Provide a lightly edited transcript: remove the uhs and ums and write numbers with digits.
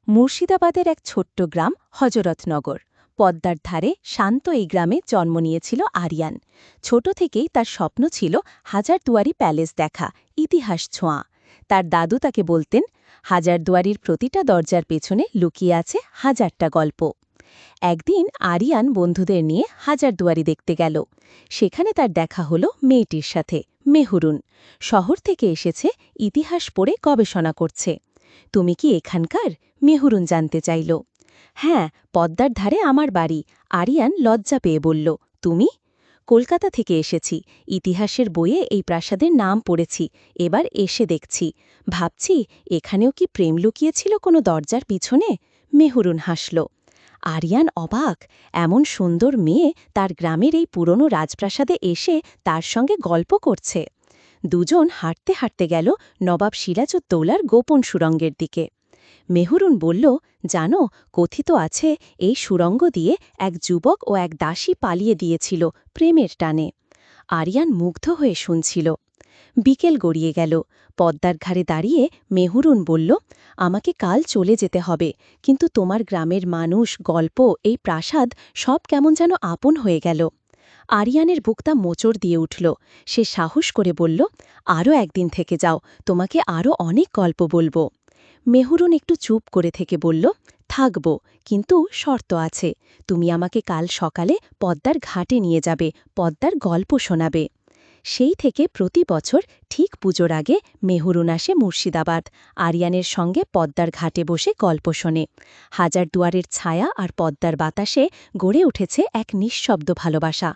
মুর্শিদাবাদের এক ছোট্ট গ্রাম হজরতনগর। পদ্মার ধারে শান্ত এই গ্রামে জন্ম নিয়েছিল আরিয়ান। ছোট থেকেই তার স্বপ্ন ছিল হাজারদুয়ারি প্যালেস দেখা, ইতিহাস ছোঁয়া। তার দাদু তাকে বলতেন, হাজারদুয়ারির প্রতিটা দরজার পেছনে লুকিয়ে আছে হাজারটা গল্প। একদিন আরিয়ান বন্ধুদের নিয়ে হাজারদুয়ারি দেখতে গেল। সেখানে তার দেখা হলো মেয়েটির সাথে, মেহরুন। শহর থেকে এসেছে, ইতিহাস পড়ে গবেষণা করছে। তুমি কি এখানকার? মেহরুন জানতে চাইল। হ্যাঁ, পদ্মার ধারে আমার বাড়ি। আরিয়ান লজ্জা পেয়ে বলল। তুমি? কলকাতা থেকে এসেছি। ইতিহাসের বইয়ে এই প্রাসাদের নাম পড়েছি, এবার এসে দেখছি। ভাবছি, এখানেও কি প্রেম লুকিয়েছিল কোনো দরজার পিছনে? মেহরুন হাসল। আরিয়ান অবাক, এমন সুন্দর মেয়ে তার গ্রামের এই পুরনো রাজপ্রাসাদে এসে তার সঙ্গে গল্প করছে। দুজন হাঁটতে হাঁটতে গেল নবাব সিরাজউদ্দৌলার গোপন সুড়ঙ্গের দিকে। মেহরুন বলল, জানো, কথিত আছে এই সুড়ঙ্গ দিয়ে এক যুবক ও এক দাসী পালিয়ে দিয়েছিল প্রেমের টানে। আরিয়ান মুগ্ধ হয়ে শুনছিল। বিকেল গড়িয়ে গেল। পদ্মার ঘাড়ে দাঁড়িয়ে মেহরুন বলল, আমাকে কাল চলে যেতে হবে, কিন্তু তোমার গ্রামের মানুষ, গল্প, এই প্রাসাদ সব কেমন যেন আপন হয়ে গেল। আরিয়ানের বুকটা মোচড় দিয়ে উঠল। সে সাহস করে বলল, আরও একদিন থেকে যাও, তোমাকে আরও অনেক গল্প বলবো। মেহরুন একটু চুপ করে থেকে বলল, থাকব, কিন্তু শর্ত আছে। তুমি আমাকে কাল সকালে পদ্মার ঘাটে নিয়ে যাবে, পদ্মার গল্প শোনাবে। সেই থেকে প্রতি বছর ঠিক পুজোর আগে মেহরুন আসে মুর্শিদাবাদ। আরিয়ানের সঙ্গে পদ্মার ঘাটে বসে গল্প শোনে। হাজারদুয়ারের ছায়া আর পদ্মার বাতাসে গড়ে উঠেছে এক নিঃশব্দ ভালোবাসা।